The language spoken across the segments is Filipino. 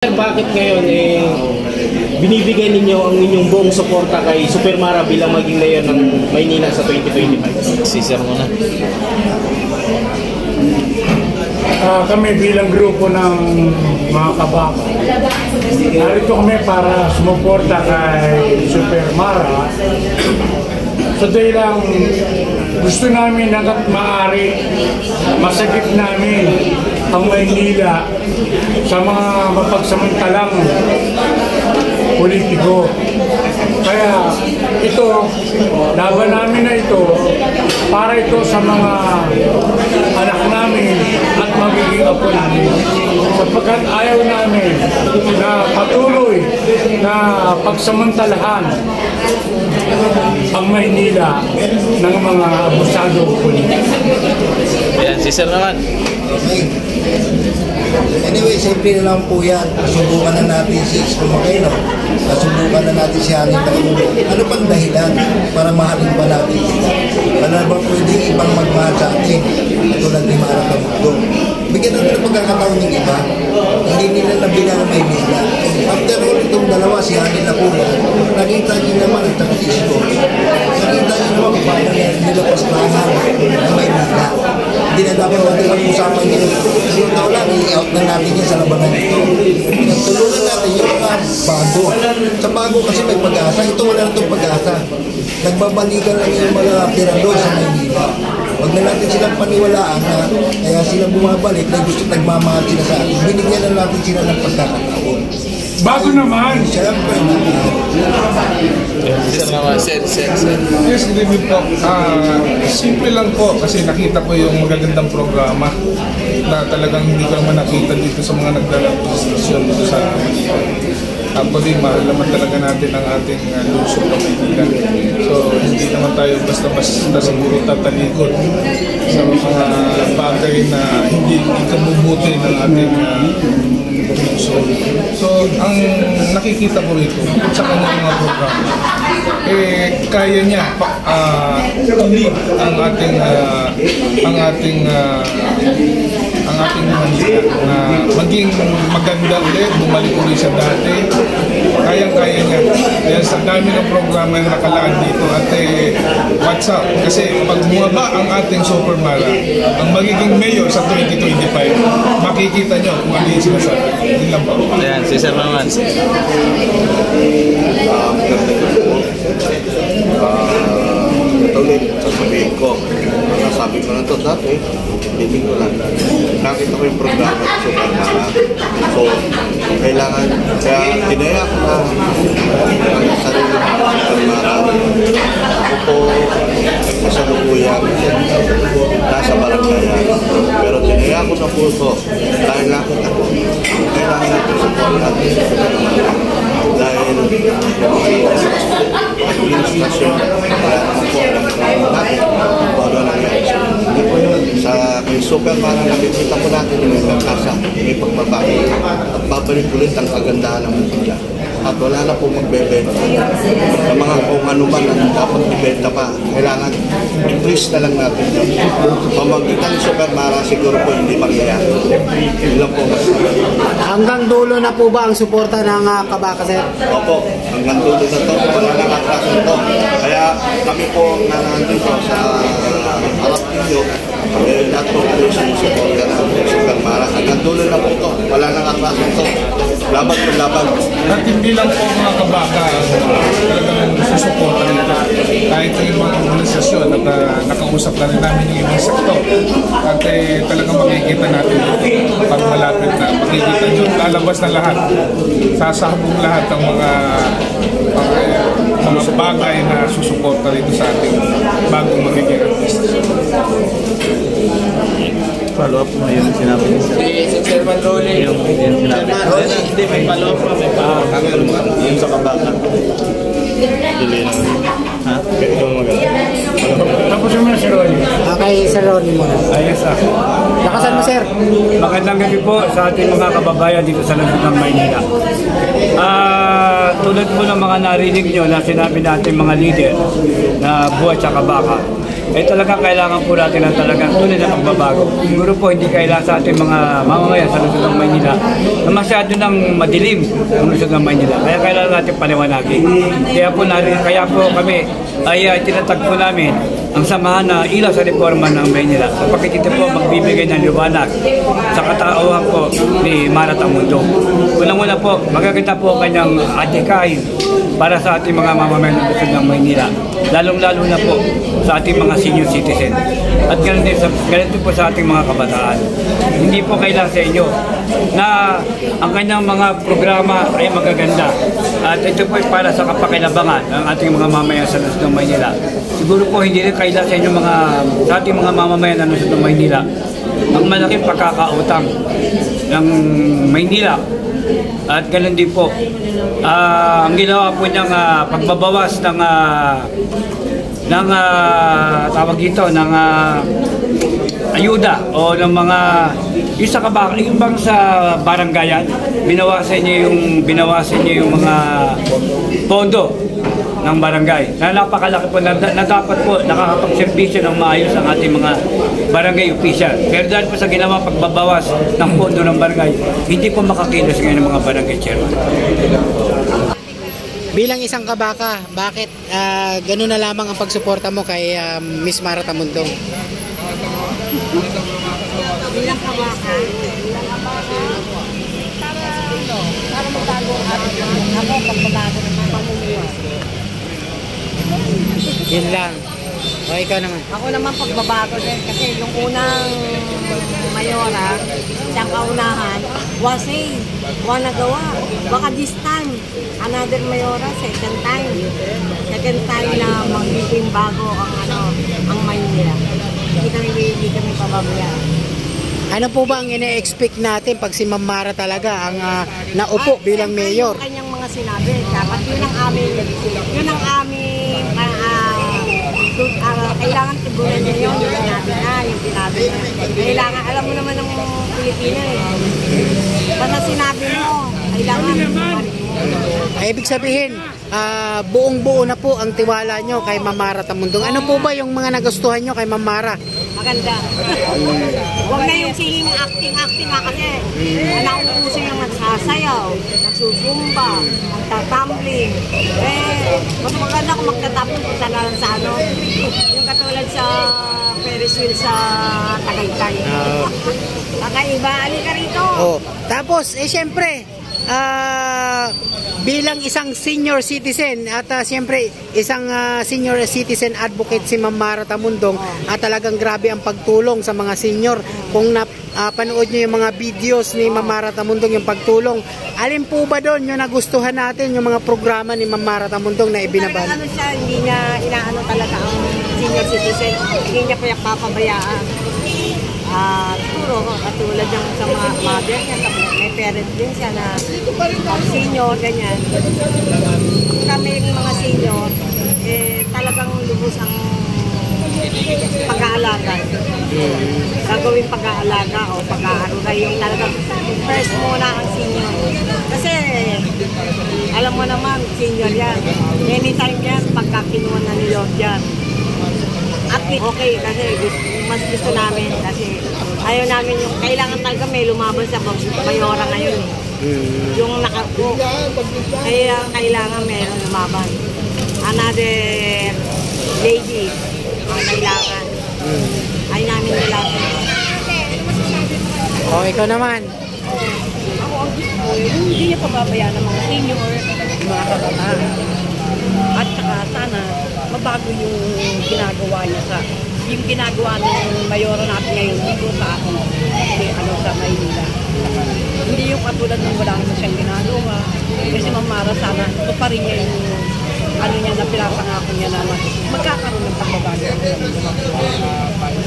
Bakit ngayon binibigay ninyo ang inyong buong suporta kay Super Mara bilang maging mayor ng Maynila sa 2025? Si Sir muna. Kami bilang grupo ng mga kabaka, narito kami para sumuporta kay Super Mara. So dahil lang gusto namin hanggat maaari masagip namin ang Maynila sa mga mapagsamantalang politiko. Kaya ito, laban namin na ito para ito sa mga anak namin at magiging apo namin. Sapagkat ayaw namin na patuloy na pagsamantalahan ang Maynila ng mga abusado politiko. Ayan, si Sir naman. Anyway, simple na lang po yan. Subukan na natin si Isko Moreno. Subukan na natin si Haring Pangulo. Ano pang dahilan para mahalin pa natin sila? Wala ba pwede ibang magmahal sa atin? Tulad ni Mara Camugdo. Bigyan natin ng pagkakataon ng iba. Hindi nila nabila ng Maynila. After all, itong dalawa, si Haring Pangulo, nakita niyo naman ang si Isko. Nakita niyo naman kung paano nilapas lahat ng Maynila. Hindi na dapat natin mag-usapan nyo. Yung tao lang, i-out na natin yan sa labanan ito. Tulungan natin yung mga bago. Sa bago kasi may pag-asa. Ito wala na itong pag-asa. Nagbabalikan lang yung mga tirador sa Maynila. Huwag na natin silang paniwalaan na kaya sila bumabalik na gusto nagmamahal sila sa atin. Binigyan na natin sila ng pagkakataon. Bago naman! Siyempre naman. Sir naman, Sir. Yes, good evening po. Simple lang po kasi nakita ko yung magagandang programa na talagang hindi ko naman nakita dito sa mga nagdala-administrasyon dito sa actually, mahalaman talaga natin ang ating lungsod ng Maynila. So, hindi naman tayo basta-basta siguro tatalikod sa mga bagay na hindi ikabubuti ng ating lungsod. So, ang nakikita ko rito sa kanyang mga programa, kaya niya i-lead ang ating Manila na maging maganda ulit, bumalik ulit sa dati. Kayang-kaya niya. Kaya sa dami ng programa yung nakalaan dito at what's up? Kasi pag bumaba ang ating Super Mara, ang magiging mayor sa 2025, makikita nyo kung ano yung sinasabi. Hindi lang po. Ayan, si Sir naman. Ito ulit, sasabihin ko. Nasabi ko na ito dati, hindi ko lang. Nakita ko yung programa sa Super Mara. So, kailangan, kaya tinaya ko na ang sarili ng Super Mara. Ako po, kasalukuyan, nasa barangay. Pero tinaya ko na po ito dahil nakita ko, kailangan natin sa natin sa Super Mara. Dahil administrasyon, kaya naman po natin kung ano nangyari. Hindi po yun. Sa Super Mara, nakikita po natin yung pagkasa, may pagbabago at babalik ulit ang kagandahan ng Maynila. At wala na po magbebenta. Ang mga kung ano man ang dapat ibenta pa, kailangan increase na lang natin. Pamagitan ng Super Mara, siguro po hindi mangyayari. Yun lang po mas. Hanggang dulo na po ba ang suporta ng kabaka, sir? Opo, hanggang dulo na ito, wala nang atraso ito. Kaya kami po nandito sa harap ninyo, lahat po po sinusuporta ng Super Mara. Hanggang dulo na po ito, wala nang atraso ito. Laban po laban. At hindi lang po mga kabaka talagang susuporta nito. Kahit yung mga organisasyon at nakausap na rin namin yung ibang sektor. At talagang makikita natin dito pag malapit na. Makikita nyo, lalabas na lahat. Sasabog lahat ng mga bagay na susuporta rito sa ating bagong magiging administrasyon. Follow up mo yung sinabi ni Sir. Si Chairman Rolly. Yung sinabi. Hindi, may follow up pa. May Yung sa kabaka. Dili na. Ha? Ito maganda. Tapos yung si Ronnie. Kay Sir Ronnie muna. Ayos Lakasan mo, sir. Magandang gabi po sa ating mga kababayan dito sa lungsod ng Maynila. Tulad po ng mga narinig nyo na sinabi natin mga leader na buhay sa kabaka. eh talagang kailangan po natin ng talagang tunay na pagbabago. Siguro po hindi kailangan sa ating mga mamamayan sa lungsod ng Maynila na masyado ng madilim ang lungsod ng Maynila. Kaya kailangan natin paliwanagin. Kaya po kami ay tinatag po namin ang samahan na ilaw sa reforma ng Maynila. Sapagkat ito po magbibigay ng liwanag sa katauhan po ni Mara Tamundong. Unang-una po, magaganda po kanyang atikain para sa ating mga mamamayan ng lungsod ng Maynila. Lalong-lalo na po sa ating mga senior citizen. At ganun din po sa ating mga kabataan. Hindi po kailangan sa inyo na ang kanyang mga programa ay magaganda. At ito po ay para sa kapakinabangan ng ating mga mamamayan sa lungsod ng Maynila. Siguro po hindi rin kailangan sa inyo sa ating mga mamamayan ng lungsod ng Maynila ang malaking pagkakautang ng Maynila. At ganun din po, ang ginawa po niyang pagbabawas ng tawag dito, ng ayuda o ng mga yung bang sa barangayan, binawasan niyo yung mga pondo ng barangay na napakalaki po na dapat po nakakapagservisyo ng maayos ang ating mga barangay official. Pero dahil po sa ginawa pagbabawas ng pondo ng barangay, hindi po makakilos ngayon ng mga barangay chairman. Bilang isang kabaka, bakit gano'n na lamang ang pagsuporta mo kay Miss Mara Tamundong? Bilang kabaka, para magbago ang ating ako, pagbabago ng mga pamumuhay. Yun lang. O ikaw naman. Ako naman pagbabago din kasi yung unang mayora, siyang kaunahan, wasay, nagawa. Baka this time, another mayora, second time na magiging bago ang Maynila. Hindi kami pababayaan. Ano po ba ang ine-expect natin pag si Ma'am Mara talaga ang naupo bilang mayor? Yung kanyang mga sinabi, dapat yun ang aming kailangan tugunan niya yun, yung sinabi na, yung sinabi na. Kailangan, alam mo naman ng Pilipino eh. Basta sinabi mo, kailangan Ibig sabihin, buong-buo na po ang tiwala nyo kay Ma'am Mara Tamundong. Ano po ba yung mga nagustuhan nyo kay Ma'am Mara? maganda. Huwag na yung singing acting nga kasi nauuso yung nagsasayaw, nagsusumba, nagtatumbling. Mas maganda kung magtatumbling kung saan lang sa yung katulad sa Ferris wheel sa Tagaytay. Kakaiba, alika rito. Oh. Tapos, syempre, bilang isang senior citizen at siyempre isang senior citizen advocate si Ma'am Mara Tamundong at talagang grabe ang pagtulong sa mga senior. Kung panood nyo yung mga videos ni Ma'am Mara Tamundong, yung pagtulong, alin po ba doon yung nagustuhan natin yung mga programa ni Ma'am Mara Tamundong na ibinaban? Ano siya, hindi niya inaano talaga ang senior citizen, hindi niya papabayaan. Siguro, katulad yung sa mga mother niya, may parent din siya na senior, ganyan. Kami mga senior, talagang lubos ang pag-aalaga. Gagawin pag-aalaga o pag-aaruga yung talagang first muna ang senior. Kasi, alam mo naman, senior yan. Anytime yan, pagka kinuha na ni Lord yan. At okay, kasi mas gusto namin kasi ayaw namin yung kailangan talaga may lumaban sa mayora ngayon yung nakapo kaya kailangan mayroon lumaban another lady ang kailangan ayaw namin kailangan. O ikaw naman. Ako ang gusto ko hindi niya pababayaan ng mga senior, mga kabataan at saka sana mabago yung ginagawa niya yung ginagawa ng mayora natin ngayon dito sa akin sa Maynila. Hindi yung katulad ng wala naman siyang ginagawa. Kasi Ma'am Mara sana ito pa rin niya yung niya na pinapangako niya na magkakaroon ng pagbabago.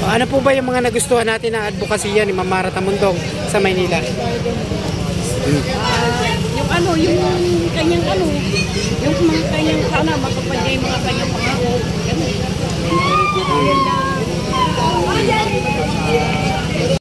Ano po ba yung mga nagustuhan natin na advokasya ni Ma'am Mara Tamundong sa Maynila? Yung kanyang yung mga kanyang sana matupad niya yung mga kanyang pangako. Ganun.